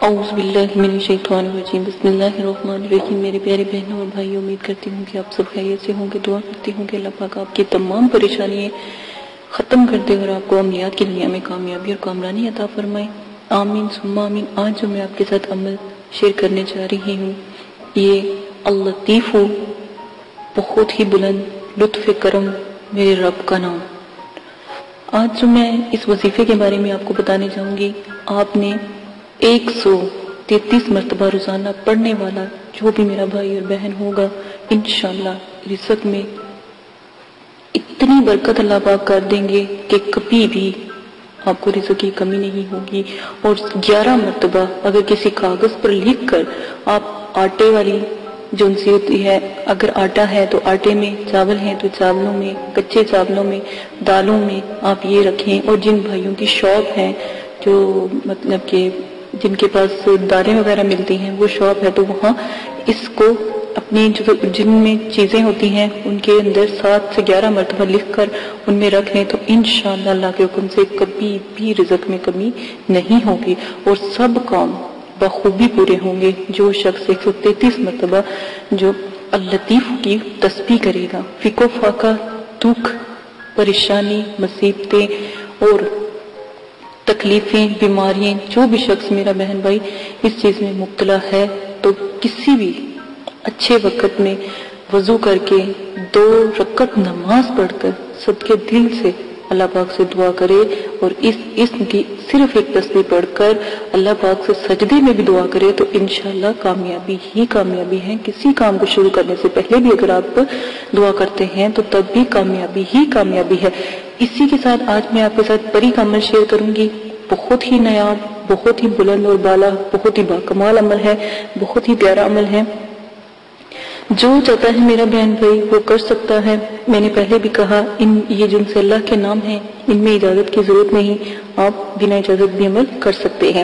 اعوذ باللہ من الشیطان الرجیم بسم اللہ الرحمن الرحیم۔ میرے پیارے بہنوں اور بھائیوں، امید کرتی ہوں کہ آپ سب خیریت سے ہوں گے۔ دعا کرتی ہوں کہ اللہ پاک آپ کی تمام پریشانیاں ختم کر دے اور آپ کو عملیات کی دنیا میں کامیابی اور کامرانی عطا فرمائے، آمین ثم آمین۔ آج جو میں آپ کے ساتھ عمل شیئر کرنے جا رہی ہوں، یہ اللطیف، بہت ہی بلند لطف کرم میرے رب کا نام۔ آج جو میں اس وظیفے کے بارے میں آپ کو بتانے جاؤں گی، آپ نے 133 مرتبہ روزانہ پڑھنے والا جو بھی میرا بھائی اور بہن ہوگا، انشاءاللہ رزق میں اتنی برکت اللہ پاک کر دیں گے کہ کبھی بھی آپ کو رزق کی کمی نہیں ہوگی۔ اور 11 مرتبہ اگر کسی کاغذ پر لکھ کر آپ آٹے والی جو ان سے ہوتی ہے، اگر آٹا ہے تو آٹے میں، چاول ہے تو چاولوں میں، کچے چاولوں میں، دالوں میں آپ یہ رکھیں۔ اور جن بھائیوں کی شاپ ہے، جو مطلب کہ جن کے پاس دالیں وغیرہ ملتی ہیں، وہ شاپ ہے، تو وہاں اس کو اپنی جن میں چیزیں ہوتی ہیں ان کے اندر 7 سے 11 مرتبہ لکھ کر ان میں رکھ لیں، تو انشاءاللہ اللہ کے حکم سے کبھی بھی رزق میں کمی نہیں ہوگی اور سب کام بخوبی پورے ہوں گے۔ جو شخص 133 مرتبہ جو اللطیف کی تسبیح کرے گا، فکر فاقہ، دکھ، پریشانی، مصیبتیں اور تکلیفیں، بیماریاں، جو بھی شخص میرا بہن بھائی اس چیز میں مبتلا ہے، تو کسی بھی اچھے وقت میں وضو کر کے 2 رکعت نماز پڑھ کر صدقے دل سے اللہ پاک سے دعا کرے اور اس کی صرف ایک تسبیح پڑھ کر اللہ پاک سے سجدے میں بھی دعا کرے، تو انشاءاللہ کامیابی ہی کامیابی ہے۔ کسی کام کو شروع کرنے سے پہلے بھی اگر آپ دعا کرتے ہیں تو تب بھی کامیابی ہی کامیابی ہے۔ اسی کے ساتھ آج میں آپ کے ساتھ پری کا عمل شیئر کروں گی، بہت ہی نایاب، بہت ہی بلند اور بالا، بہت ہی باکمال عمل ہے، بہت ہی پیارا عمل ہے۔ جو چاہتا ہے میرا بہن بھائی وہ کر سکتا ہے۔ میں نے پہلے بھی کہا، یہ جن سے اللہ کے نام ہیں ان میں اجازت کی ضرورت نہیں، آپ بنا اجازت بھی عمل کر سکتے ہیں۔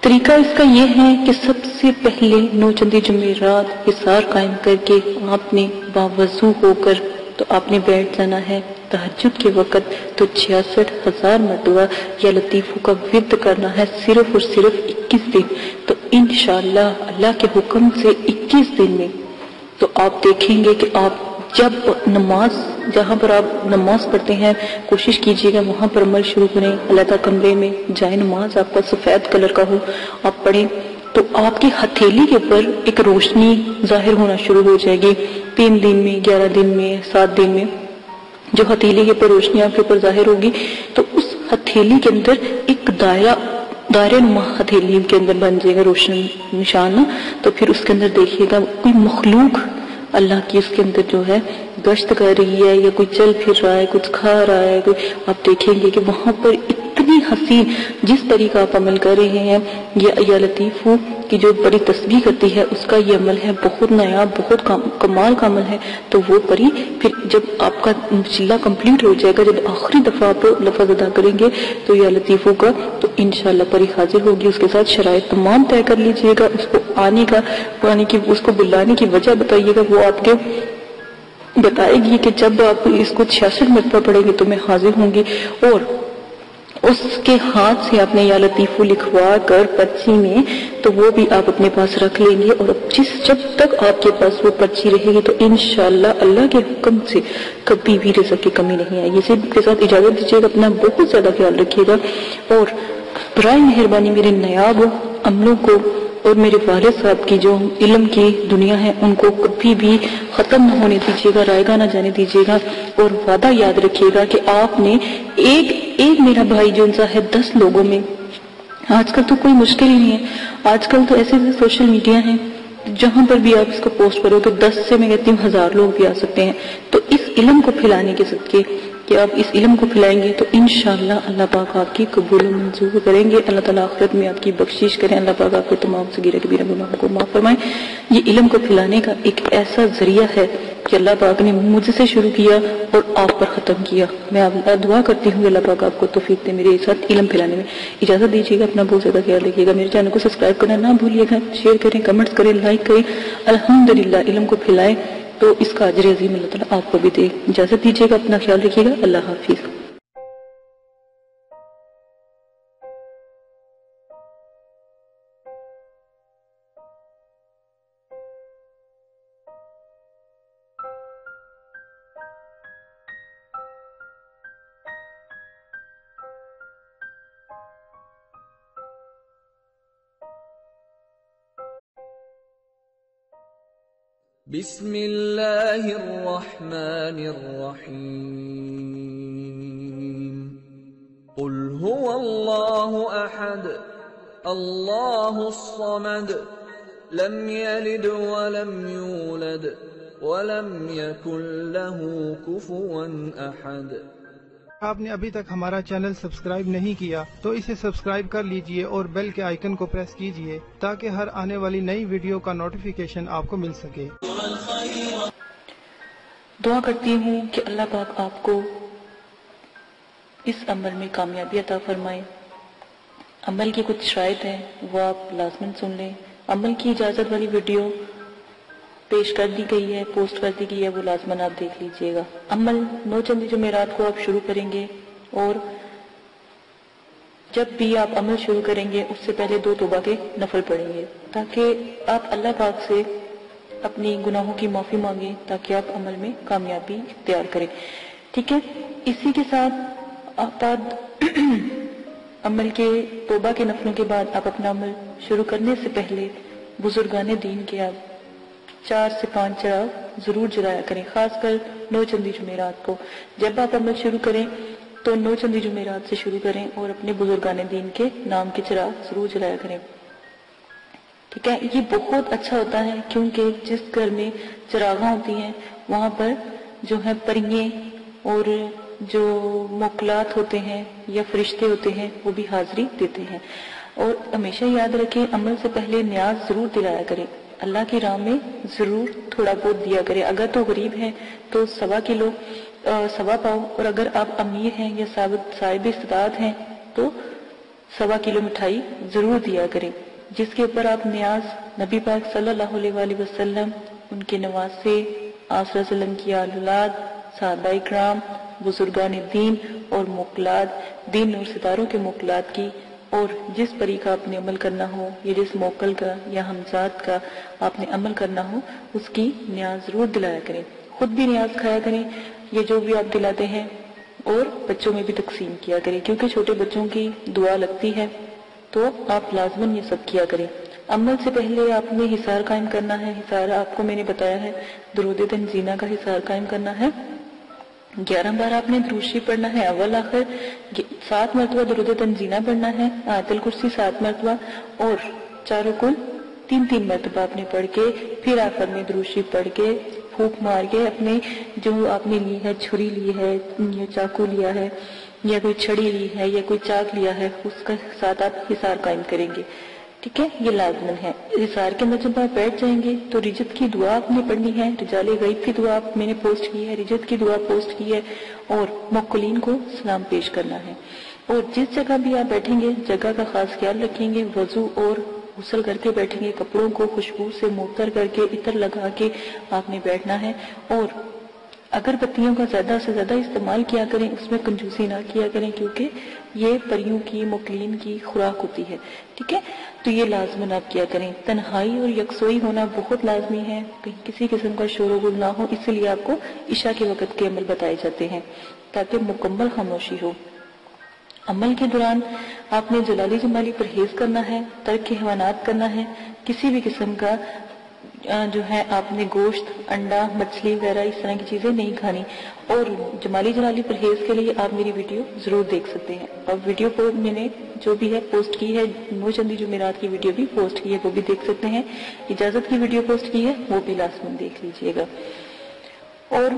طریقہ اس کا یہ ہے کہ سب سے پہلے 9 چندی جمعرات حصار قائم کر کے آپ نے باوضو ہو کر تو آپ نے بیٹھ جانا ہے۔ تہجد کے وقت تو 66,000 مرتبہ یا لطیفوں کا ورد کرنا ہے، صرف اور صرف 21 دن۔ تو انشاءاللہ اللہ کے حکم سے 21 دن میں تو آپ دیکھیں گے کہ آپ جب نماز، جہاں پر آپ نماز پڑھتے ہیں، کوشش کیجیے گا وہاں پر عمل شروع کریں، علیحدہ کمرے میں جائیں، نماز آپ کا سفید کلر کا ہو، آپ پڑھیں، تو آپ کی ہتھیلی کے اوپر ایک روشنی ظاہر ہونا شروع ہو جائے گی۔ 3 دن میں، 11 دن میں، 7 دن میں جو ہتھیلی کے اوپر روشنی آپ کے اوپر ظاہر ہوگی، تو اس ہتھیلی کے اندر ایک دائرہ نما ہتھیلی کے اندر بن جائے گا روشن نشان۔ تو پھر اس کے اندر دیکھیے گا کوئی مخلوق اللہ کی اس کے اندر جو ہے گشت کر رہی ہے، یا کوئی چل پھر رہا ہے، کچھ کھا رہا ہے، آپ دیکھیں گے کہ وہاں پر اتنی حسین جس طریقہ آپ عمل کر رہے ہیں، یہ یا لطیف کی جو پری تسبیح کرتی ہے اس کا یہ عمل ہے، بہت نایاب، بہت کمال کا عمل ہے۔ تو وہ پری پھر جب آپ کا چلہ کمپلیٹ ہو جائے گا، جب آخری دفعہ آپ لفظ ادا کریں گے تو یا لطیفوں کا، تو انشاءاللہ پری حاضر ہوگی۔ اس کے ساتھ شرائط تمام طے کر لیجئے گا، اس کو آنے کی، اس کو بلانے کی وجہ بتائیے گا، وہ آپ کے بتائے گی کہ جب آپ اس کو 66 مرتبہ پڑھیں گے تو میں حاضر ہوں گی۔ اور اس کے ہاتھ سے آپ نے یا لطیفو لکھوا کر پرچی میں، تو وہ بھی آپ اپنے پاس رکھ لیں گے، اور جب تک آپ کے پاس وہ پرچی رہے گی تو انشاءاللہ اللہ کے حکم سے کبھی بھی رزق کی کمی نہیں آئے گی۔ اسی کے ساتھ اجازت دیجیے گا، اپنا بہت زیادہ خیال رکھیے گا، اور برائے مہربانی میرے نایاب عملوں کو اور میرے والد صاحب کی جو علم کی دنیا ہے ان کو کبھی بھی ختم نہ ہونے دیجیے گا، رائے گا نہ جانے دیجیے گا، اور وعدہ یاد رکھیے گا کہ آپ نے ایک میرا بھائی جو انسان ہے 10 لوگوں میں، آج کل تو کوئی مشکل ہی نہیں ہے، آج کل تو ایسے سوشل میڈیا ہیں جہاں پر بھی آپ اس کو پوسٹ کرو تو 10 سے میں کہتی ہوں 1000 لوگ بھی آ سکتے ہیں۔ تو اس علم کو پھیلانے کے صدقے کہ آپ اس علم کو پھیلائیں گے تو انشاءاللہ اللہ پاک آپ کی قبول و منظور کریں گے، اللہ تعالیٰ آخرت میں آپ کی بخشش کریں، اللہ پاک آپ کو تمام صغیرہ کبیرہ گناہوں کو معاف فرمائیں۔ یہ علم کو پھیلانے کا ایک ایسا ذریعہ ہے کہ اللہ پاک نے مجھ سے شروع کیا اور آپ پر ختم کیا۔ میں دعا کرتی ہوں کہ اللہ پاک آپ کو توفیق دے میرے ساتھ علم پھیلانے میں۔ اجازت دیجیے گا، اپنا بہت زیادہ خیال رکھیے گا، میرے چینل کو سبسکرائب کرنا نہ بھولیے گا، شیئر کریں، کمنٹس کریں، لائک کریں۔ الحمدللہ علم کو پھیلائیں تو اس کا اجر عظیم اللہ تعالیٰ آپ کو بھی دے۔ اجازت دیجیے گا، اپنا خیال رکھیے گا، اللہ حافظ۔ بسم اللہ الرحمن الرحیم قل هو اللہ احد اللہ الصمد لم یلد ولم یولد ولم یکن له کفوا احد۔ آپ نے ابھی تک ہمارا چینل سبسکرائب نہیں کیا تو اسے سبسکرائب کر لیجئے اور بیل کے آئیکن کو پریس کیجئے تاکہ ہر آنے والی نئی ویڈیو کا نوٹیفیکیشن آپ کو مل سکے۔ دعا کرتی ہوں کہ اللہ پاک آپ کو اس عمل میں کامیابی عطا فرمائے۔ عمل کی کچھ شرائط ہیں وہ آپ لازماً سن لیں۔ عمل کی اجازت والی ویڈیو پیش کر دی گئی ہے، پوسٹ کر دی گئی ہے، وہ لازماً آپ دیکھ لیجئے گا۔ عمل 9 چندی جمعرات کو آپ شروع کریں گے، اور جب بھی آپ عمل شروع کریں گے اس سے پہلے 2 توبہ کے نفل پڑھیں گے تاکہ آپ اللہ پاک سے اپنی گناہوں کی معافی مانگیں، تاکہ آپ عمل میں کامیابی اختیار کریں، ٹھیک ہے۔ اسی کے ساتھ آپ عمل کے توبہ کے نفلوں کے بعد آپ اپنا عمل شروع کرنے سے پہلے بزرگان دین کے آپ 4 سے 5 چراغ ضرور جلایا کریں، خاص کر 9 چندی جمعرات کو۔ جب آپ عمل شروع کریں تو 9 چندی جمعرات سے شروع کریں اور اپنے بزرگان دین کے نام کے چراغ ضرور جلایا کریں، ٹھیک ہے۔ یہ بہت اچھا ہوتا ہے کیونکہ جس گھر میں چراغاں ہوتی ہیں وہاں پر جو ہے پریے اور جو موکلات ہوتے ہیں یا فرشتے ہوتے ہیں وہ بھی حاضری دیتے ہیں۔ اور ہمیشہ یاد رکھیں عمل سے پہلے نیاز ضرور دلایا کریں، اللہ کی راہ میں ضرور تھوڑا بہت دیا کریں۔ اگر تو غریب ہیں تو 1.25 کلو 1.25 پاؤ، اور اگر آپ امیر ہیں یا صاحب استطاعت ہیں تو 1.25 کلو مٹھائی ضرور دیا کریں، جس کے اوپر آپ نیاز نبی پاک صلی اللہ علیہ وآلہ وسلم، ان کے نواسے، آپ صلی اللہ علیہ وسلم کی اولاد، صحابہ اکرام، بزرگان دین اور موکلات، دین اور ستاروں کے موکلات کی، اور جس پری کا آپ نے عمل کرنا ہو یا جس موکل کا یا ہمزاد کا آپ نے عمل کرنا ہو اس کی نیاز ضرور دلایا کریں۔ خود بھی نیاز کھایا کریں یہ جو بھی آپ دلاتے ہیں، اور بچوں میں بھی تقسیم کیا کریں کیونکہ چھوٹے بچوں کی دعا لگتی ہے، تو آپ لازماً یہ سب کیا کریں۔ عمل سے پہلے آپ نے حصار قائم کرنا ہے۔ حصار آپ کو میں نے بتایا ہے درود تنزینہ کا حصار قائم کرنا ہے۔ 11 بار آپ نے درود شریف پڑھنا ہے، اول آخر 7 مرتبہ درود تنزینہ پڑھنا ہے، آیت الکرسی 7 مرتبہ، اور چاروں کل 3 مرتبہ آپ نے پڑھ کے پھر آخر میں درود شریف پڑھ کے پھونک مار کے اپنے جو آپ نے لی ہے، چھری لی ہے یا چاقو لیا ہے یا کوئی چھڑی لی ہے یا کوئی چاک لیا ہے، اس کا ساتھ آپ حصار قائم کریں گے، ٹھیک ہے۔ یہ لازمن ہے۔ حصار کے اندر جب آپ بیٹھ جائیں گے تو رجت کی دعا آپ نے پڑھنی ہے، رجال غیب کی دعا میں نے پوسٹ کی ہے، رجت کی دعا پوسٹ کی ہے، اور موکلین کو سلام پیش کرنا ہے۔ اور جس جگہ بھی آپ بیٹھیں گے جگہ کا خاص خیال رکھیں گے، وضو اور غسل کر کے بیٹھیں گے، کپڑوں کو خوشبو سے معطر کر کے عطر لگا کے آپ نے بیٹھنا ہے، اور اگر بتیوں کا زیادہ سے زیادہ استعمال کیا کریں، اس میں کنجوسی نہ کیا کریں کیونکہ یہ پریوں کی موکلین کی خوراک ہوتی ہے، ٹھیک ہے۔ تو یہ لازماً آپ کیا کریں۔ تنہائی اور یکسوئی ہونا بہت لازمی ہے، کہیں کسی قسم کا شور و غل نہ ہو، اس لیے آپ کو عشاء کے وقت کے عمل بتائے جاتے ہیں تاکہ مکمل خاموشی ہو۔ عمل کے دوران آپ نے جلالی جمالی پرہیز کرنا ہے، ترک حیوانات کرنا ہے، کسی بھی قسم کا جو ہے آپ نے گوشت، انڈا، مچھلی وغیرہ اس طرح کی چیزیں نہیں کھانی، اور جمالی جلالی پرہیز کے لیے آپ میری ویڈیو ضرور دیکھ سکتے ہیں، اور ویڈیو کو میں نے جو بھی ہے پوسٹ کی ہے، 9 چندی جمعرات کی ویڈیو بھی پوسٹ کی ہے، وہ بھی دیکھ سکتے ہیں، اجازت کی ویڈیو پوسٹ کی ہے وہ بھی لازماً دیکھ لیجئے گا۔ اور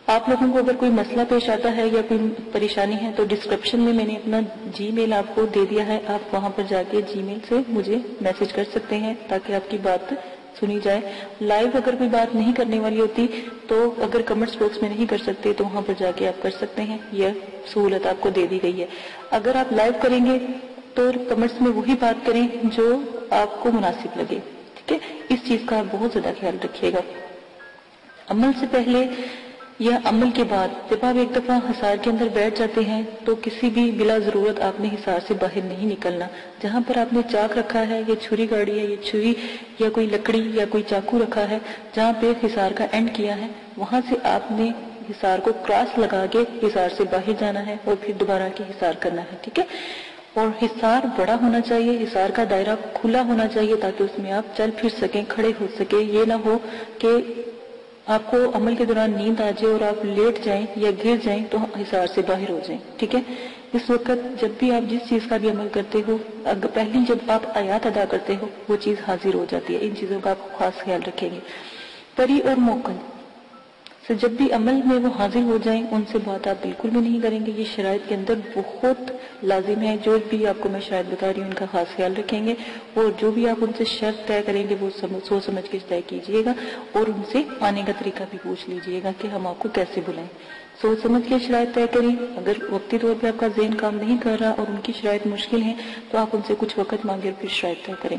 آپ لوگوں کو اگر کوئی مسئلہ پیش آتا ہے یا کوئی پریشانی ہے تو ڈسکرپشن میں نے اپنا جی میل آپ کو دے دیا ہے، آپ وہاں پر جا کے جی میل سے مجھے میسج کر سکتے ہیں تاکہ آپ کی بات سنی جائے۔ لائیو اگر کوئی بات نہیں کرنے والی ہوتی تو اگر کمنٹس باکس میں نہیں کر سکتے تو وہاں پر جا کے آپ کر سکتے ہیں، یہ سہولت آپ کو دے دی گئی ہے۔ اگر آپ لائیو کریں گے تو کمنٹس میں وہی بات کریں جو آپ کو مناسب لگے، ٹھیک ہے۔ اس چیز کا آپ بہت زیادہ خیال رکھیے گا۔ عمل سے پہلے یا عمل کے بعد جب آپ ایک دفعہ حصار کے اندر بیٹھ جاتے ہیں تو کسی بھی بلا ضرورت آپ نے حصار سے باہر نہیں نکلنا۔ جہاں پر آپ نے چاک رکھا ہے یا چھری گاڑی ہے یا چھری یا کوئی لکڑی یا کوئی چاقو رکھا ہے، جہاں پہ حصار کا اینڈ کیا ہے وہاں سے آپ نے حصار کو کراس لگا کے حصار سے باہر جانا ہے اور پھر دوبارہ کے حصار کرنا ہے، ٹھیک ہے۔ اور حصار بڑا ہونا چاہیے، حصار کا دائرہ کھلا ہونا چاہیے تاکہ اس میں آپ چل پھر سکیں، کھڑے ہو سکیں. یہ نہ ہو کہ آپ کو عمل کے دوران نیند آ جائے اور آپ لیٹ جائیں یا گر جائیں تو حصار سے باہر ہو جائیں. ٹھیک ہے، اس وقت جب بھی آپ جس چیز کا بھی عمل کرتے ہو، پہلی جب آپ آیات ادا کرتے ہو وہ چیز حاضر ہو جاتی ہے. ان چیزوں کا آپ خاص خیال رکھیں گے. پری اور موکل سے جب بھی عمل میں وہ حاضر ہو جائیں ان سے بات آپ بالکل بھی نہیں کریں گے. یہ شرائط کے اندر بہت لازم ہے. جو بھی آپ کو میں شرائط بتا رہی ہوں ان کا خاص خیال رکھیں گے، اور جو بھی آپ ان سے شرط طے کریں گے وہ سوچ سمجھ کے طے کیجیے گا، اور ان سے آنے کا طریقہ بھی پوچھ لیجیے گا کہ ہم آپ کو کیسے بلائیں. سوچ سمجھ کے شرائط طے کریں. اگر وقتی طور پہ آپ کا ذہن کام نہیں کر رہا اور ان کی شرائط مشکل ہیں تو آپ ان سے کچھ وقت مانگے اور پھر شرائط طے کریں.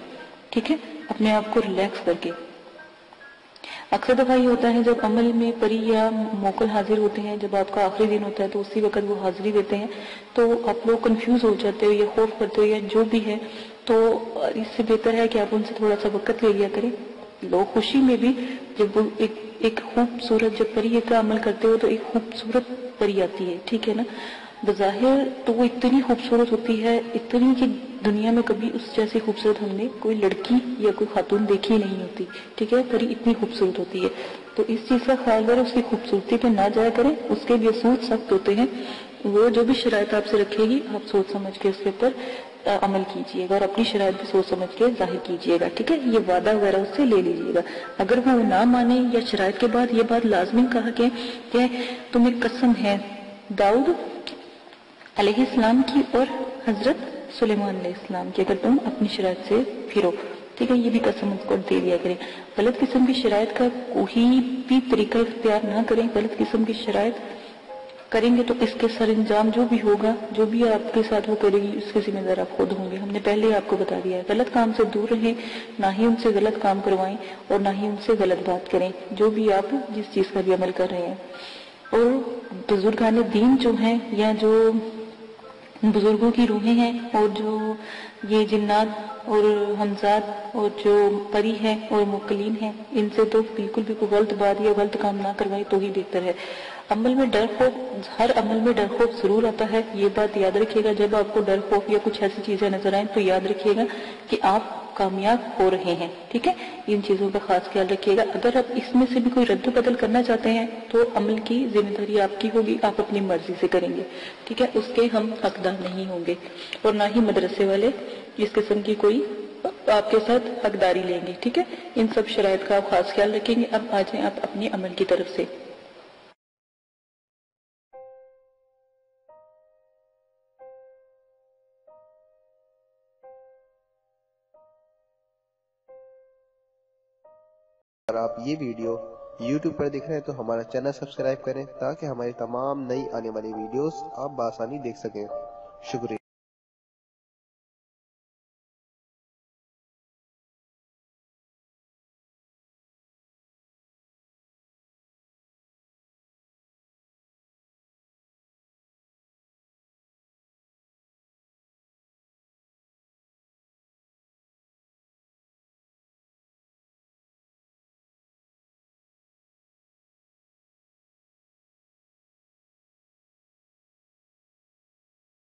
ٹھیک ہے، اپنے آپ کو ریلیکس کر کے. اکثر دفعہ یہ ہوتا ہے جب عمل میں پری یا موکل حاضر ہوتے ہیں، جب آپ کا آخری دن ہوتا ہے تو اسی وقت وہ حاضری دیتے ہیں تو آپ لوگ کنفیوز ہو جاتے ہو یا خوف کرتے ہو یا جو بھی ہے. تو اس سے بہتر ہے کہ آپ ان سے تھوڑا سا وقت لے لیا کریں. لوگ خوشی میں بھی جب وہ ایک خوبصورت جب پری کا عمل کرتے ہو تو ایک خوبصورت پری آتی ہے. ٹھیک ہے نا، بظاہر تو وہ اتنی خوبصورت ہوتی ہے، اتنی کہ دنیا میں کبھی اس جیسی خوبصورت ہم نے کوئی لڑکی یا کوئی خاتون دیکھی نہیں ہوتی. ٹھیک ہے، پری اتنی خوبصورت ہوتی ہے. تو اس چیز کا خیال کریں، اس کی خوبصورتی پہ نہ جایا کریں. اس کے بھی اصول سخت ہوتے ہیں. وہ جو بھی شرائط آپ سے رکھے گی آپ سوچ سمجھ کے اس کے اوپر عمل کیجیے گا، اور اپنی شرائط بھی سوچ سمجھ کے ظاہر کیجیے گا. ٹھیک ہے، یہ وعدہ وغیرہ اس سے لے لیجیے گا. اگر وہ نہ مانے یا شرائط کے بعد یہ بات لازمی کہا کہ تمہیں قسم ہے داؤد علیہ السلام کی اور حضرت سلیمان علیہ السلام کی، اگر تم اپنی شرائط سے پھرو. ٹھیک ہے، یہ بھی قسم اس کو دے دیا کریں. غلط قسم کی شرائط کا کوئی بھی طریقہ اختیار نہ کریں. غلط قسم کی شرائط کریں گے تو اس کے سر انجام جو بھی ہوگا، جو بھی آپ کے ساتھ وہ کرے گی اس کے ذمہ دار آپ خود ہوں گے. ہم نے پہلے آپ کو بتا دیا ہے. غلط کام سے دور رہیں، نہ ہی ان سے غلط کام کروائیں اور نہ ہی ان سے غلط بات کریں جو بھی آپ جس چیز کا بھی عمل کر رہے ہیں. اور بزرگان دین جو ہیں یا جو بزرگوں کی روحیں ہیں اور جو یہ جنات اور حمزات اور جو پری ہیں اور موکلین ہیں، ان سے تو بالکل بھی کوئی غلط بات یا غلط کام نہ کروائیں تو ہی بہتر ہے. عمل میں ڈر خوف، ہر عمل میں ڈر خوف ضرور آتا ہے. یہ بات یاد رکھیے گا. جب آپ کو ڈر خوف یا کچھ ایسی چیزیں نظر آئیں تو یاد رکھیے گا کہ آپ کامیاب ہو رہے ہیں. ٹھیک ہے، ان چیزوں کا خاص خیال رکھیے گا. اگر آپ اس میں سے بھی کوئی رد و بدل کرنا چاہتے ہیں تو عمل کی ذمہ داری آپ کی ہوگی، آپ اپنی مرضی سے کریں گے. ٹھیک ہے، اس کے ہم حقدار نہیں ہوں گے اور نہ ہی مدرسے والے اس قسم کی کوئی آپ کے ساتھ حقداری لیں گے. ٹھیک ہے، ان سب شرائط کا آپ خاص خیال رکھیں گے. اب آ جائیں آپ اپنے عمل کی طرف سے. اگر آپ یہ ویڈیو YouTube پر دیکھ رہے ہیں تو ہمارا چینل سبسکرائب کریں تاکہ ہماری تمام نئی آنے والی ویڈیوز آپ بآسانی دیکھ سکیں. شکریہ.